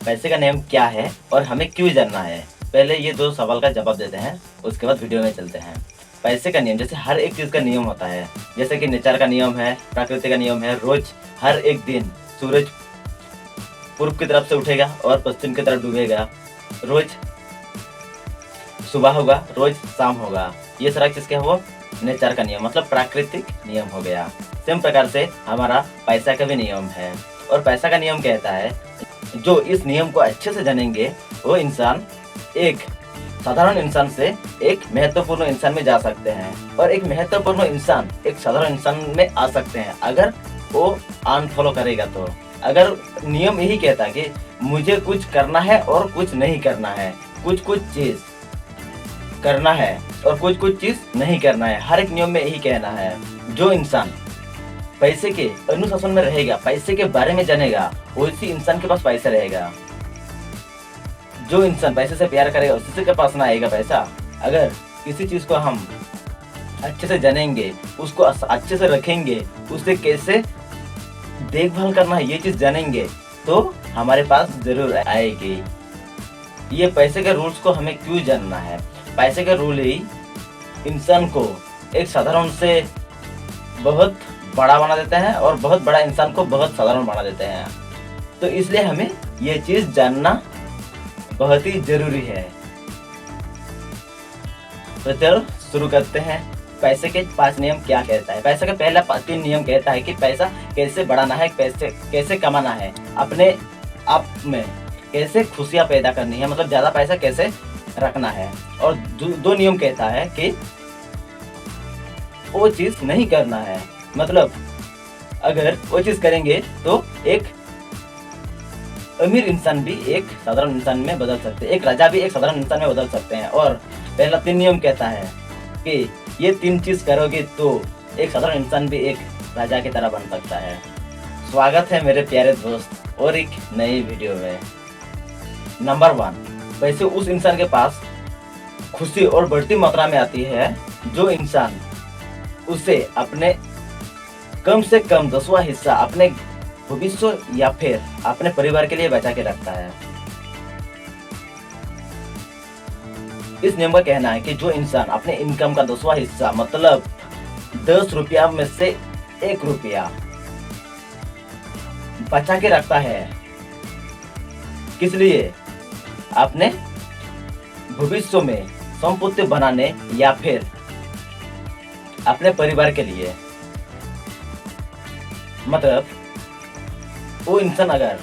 पैसे का नियम क्या है और हमें क्यों जानना है। पहले ये 2 सवाल का जवाब देते हैं, उसके बाद वीडियो में चलते हैं। पैसे का नियम, जैसे हर एक चीज़ का नियम होता है, जैसे कि नेचर का नियम है, प्रकृति का नियम है। रोज हर एक दिन सूरज पूर्व की तरफ से उठेगा और पश्चिम की तरफ डूबेगा। रोज सुबह होगा, रोज शाम होगा। ये सारा चीज़ क्या हुआ? नेचर का नियम, मतलब प्राकृतिक नियम हो गया। सेम प्रकार से हमारा पैसा का भी नियम है। और पैसा का नियम कहता है, जो इस नियम को अच्छे से जानेंगे वो इंसान एक साधारण इंसान से एक महत्वपूर्ण इंसान में जा सकते हैं, और एक महत्वपूर्ण इंसान एक साधारण इंसान में आ सकते हैं अगर वो अनफॉलो करेगा। तो अगर नियम यही कहता है कि मुझे कुछ करना है और कुछ नहीं करना है, कुछ चीज करना है और कुछ चीज नहीं करना है, हर एक नियम में यही कहना है। जो इंसान पैसे के अनुशासन में रहेगा, पैसे के बारे में जानेगा, उसी इंसान के पास पैसा रहेगा। जो इंसान पैसे से प्यार करेगा उसी के पास ना आएगा पैसा। अगर किसी चीज को हम अच्छे से जानेंगे, उसको अच्छे से रखेंगे, उसे कैसे देखभाल करना है ये चीज जानेंगे, तो हमारे पास जरूर आएगी। ये पैसे के रूल्स को हमें क्यों जानना है? पैसे के रूल ही इंसान को एक साधारण से बहुत बड़ा बना देते हैं और बहुत बड़ा इंसान को बहुत साधारण बना देते हैं। तो इसलिए हमें ये चीज जानना बहुत ही जरूरी है। तो चलो शुरू करते हैं। पैसे के 5 नियम क्या कहता है? पैसे का पहला 3 नियम कहता है कि पैसा कैसे बढ़ाना है, पैसे कैसे कमाना है, अपने आप में कैसे खुशियां पैदा करनी है, मतलब ज्यादा पैसा कैसे रखना है। और 2 नियम कहता है कि वो चीज नहीं करना है, मतलब अगर वो चीज करेंगे तो एक अमीर इंसान भी एक साधारण इंसान में बदल सकते हैं, एक राजा भी एक साधारण इंसान में बदल सकते हैं। और पहला 3 नियम कहता है कि ये 3 चीज करोगे तो एक साधारण इंसान भी एक राजा की तरह बन सकता है। स्वागत है मेरे प्यारे दोस्त और एक नई वीडियो में। नंबर 1, पैसे उस इंसान के पास खुशी और बढ़ती मात्रा में आती है जो इंसान उसे अपने कम से कम 10वां हिस्सा अपने भविष्य या फिर अपने परिवार के लिए बचा के रखता है। इस नियम का कहना है कि जो इंसान अपने इनकम का 10वां हिस्सा, मतलब 10 रुपया में से 1 रुपया बचा के रखता है, किस लिए? अपने भविष्य में संपत्ति बनाने या फिर अपने परिवार के लिए। मतलब वो इंसान अगर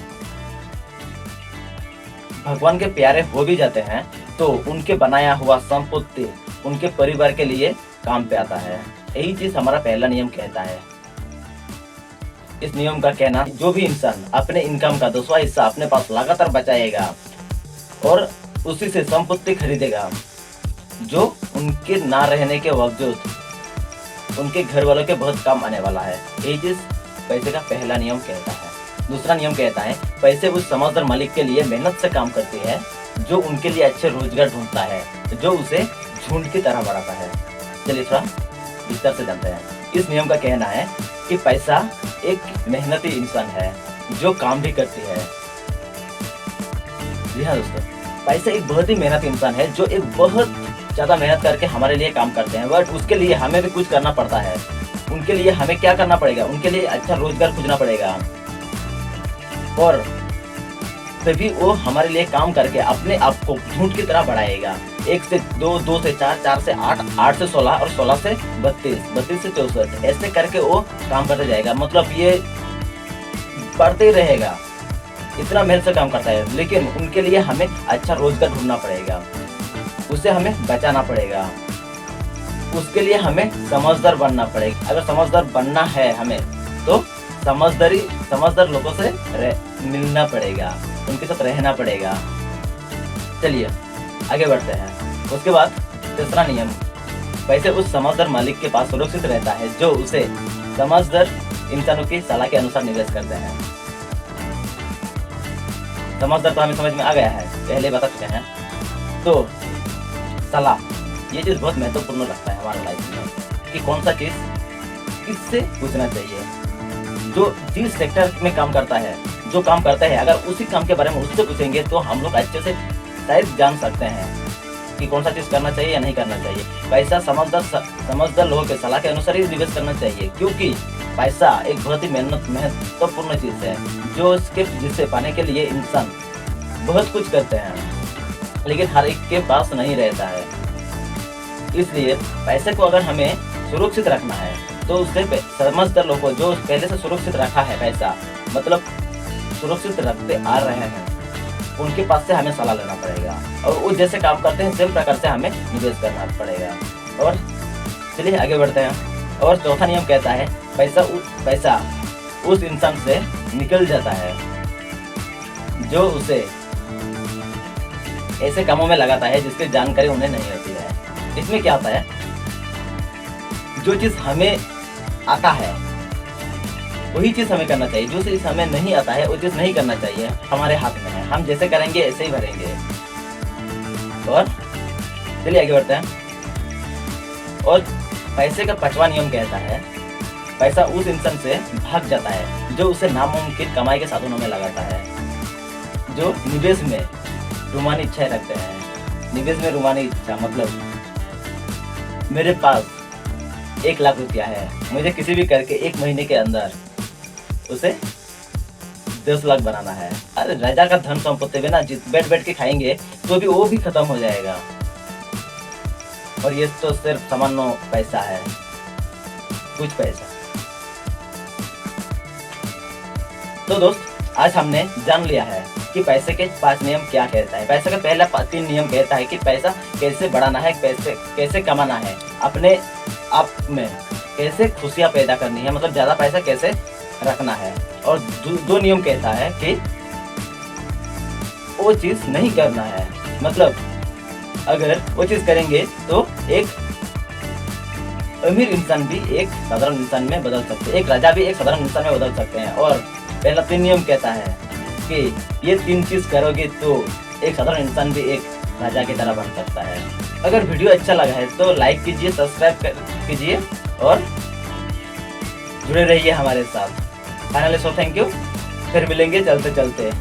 भगवान के प्यारे हो भी जाते हैं तो उनके बनाया हुआ संपत्ति उनके परिवार के लिए काम पे आता है। यही चीज हमारा पहला नियम कहता है। इस नियम का कहना, जो भी इंसान अपने इनकम का 10वां हिस्सा अपने पास लगातार बचाएगा और उसी से संपत्ति खरीदेगा जो उनके ना रहने के बावजूद उनके घर वालों के बहुत काम आने वाला है। यही चीज पैसे का पहला नियम कहता है। दूसरा नियम कहता है, पैसे उस समझदार मालिक के लिए मेहनत से काम करते हैं जो उनके लिए अच्छे रोजगार ढूंढता है, जो उसे झुंड की तरह बढ़ाता है। चलिए थोड़ा विस्तार से जानते हैं। इस नियम का कहना है कि पैसा एक मेहनती इंसान है जो काम भी करती है। जी हाँ दोस्तों, पैसा एक बहुत ही मेहनती इंसान है जो एक बहुत ज्यादा मेहनत करके हमारे लिए काम करते हैं, बट उसके लिए हमें भी कुछ करना पड़ता है। उनके लिए हमें क्या करना पड़ेगा? उनके लिए अच्छा रोजगार खोजना पड़ेगा और तभी वो हमारे लिए काम करके अपने आप को झूठ की तरह बढ़ाएगा। 1 से 2, 2 से 4, 4 से 8, 8 से 16 और 16 से 32, 32 से 64, ऐसे करके वो काम करते जाएगा। मतलब ये बढ़ते ही रहेगा, इतना मेहनत से काम करता है। लेकिन उनके लिए हमें अच्छा रोजगार ढूंढना पड़ेगा, उसे हमें बचाना पड़ेगा, उसके लिए हमें समझदार बनना पड़ेगा। अगर समझदार बनना है हमें तो समझदार लोगों से मिलना पड़ेगा, उनके साथ रहना पड़ेगा। चलिए आगे बढ़ते हैं। उसके बाद तीसरा नियम, पैसे उस समझदार मालिक के पास सुरक्षित रहता है जो उसे समझदार इंसानों की सलाह के अनुसार निवेश करते हैं। समझदार तो हमें समझ में आ गया है, पहले बता चुके हैं। तो सलाह, ये चीज बहुत महत्वपूर्ण लगता है हमारे लाइफ में कि कौन सा चीज किससे पूछना चाहिए। जो जिस सेक्टर में काम करता है, जो काम करता है अगर उसी काम के बारे में उससे पूछेंगे तो हम लोग अच्छे से शायद जान सकते हैं कि कौन सा चीज़ करना चाहिए या नहीं करना चाहिए। पैसा समझदार लोगों के सलाह के अनुसार ही निवेश करना चाहिए, क्योंकि पैसा एक बहुत ही महत्वपूर्ण चीज़ है जिसे पाने के लिए इंसान बहुत कुछ करते हैं, लेकिन हर एक के पास नहीं रहता है। इसलिए पैसे को अगर हमें सुरक्षित रखना है तो उससे समझदार लोगों को जो पहले से सुरक्षित रखा है पैसा, मतलब सुरक्षित रखते आ रहे हैं, उनके पास से हमें सलाह लेना पड़ेगा और वो जैसे काम करते हैं सेम प्रकार से हमें निवेश करना पड़ेगा। और चलिए आगे बढ़ते हैं। और चौथा नियम कहता है पैसा उस इंसान से निकल जाता है जो उसे ऐसे कामों में लगाता है जिसकी जानकारी उन्हें नहीं होती है। इसमें क्या होता है, जो चीज़ हमें आता है वही चीज़ हमें करना चाहिए, जो चीज़ हमें नहीं आता है वो चीज़ नहीं करना चाहिए। हमारे हाथ में है, हम जैसे करेंगे ऐसे ही भरेंगे। और चलिए आगे बढ़ते हैं। और पैसे का 5वां नियम कहता है पैसा उस इंसान से भाग जाता है जो उसे नामुमकिन कमाई के साधनों में लगाता है, जो निवेश में रूमानी इच्छाएं रखते हैं। निवेश में रूमानी इच्छा मतलब मेरे पास 1 लाख रुपया है, मुझे किसी भी करके 1 महीने के अंदर उसे 10 लाख बनाना है। अरे राजा का धन संपत्ति बिना बैठ के खाएंगे तो भी वो भी खत्म हो जाएगा, और ये तो सिर्फ सामान्य पैसा है, कुछ पैसा। तो दोस्त आज हमने जान लिया है कि पैसे के 5 नियम क्या कहता है। पैसे का पहला 3 नियम कहता है कि पैसा कैसे बढ़ाना है, कैसे कमाना है, अपने आप में कैसे खुशियाँ पैदा करनी है, मतलब ज़्यादा पैसा कैसे रखना है। और 2 नियम कहता है कि वो चीज़ नहीं करना है, मतलब अगर वो चीज़ करेंगे तो एक अमीर इंसान भी एक साधारण इंसान में बदल सकते हैं, एक राजा भी एक साधारण इंसान में बदल सकते हैं। और पहला 3 नियम कहता है कि ये 3 चीज़ करोगे तो एक साधारण इंसान भी एक राजा की तरह बन सकता है। अगर वीडियो अच्छा लगा है तो लाइक कीजिए, सब्सक्राइब कीजिए और जुड़े रहिए हमारे साथ। फाइनली सो थैंक यू, फिर मिलेंगे चलते चलते।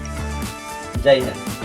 जय हिंद।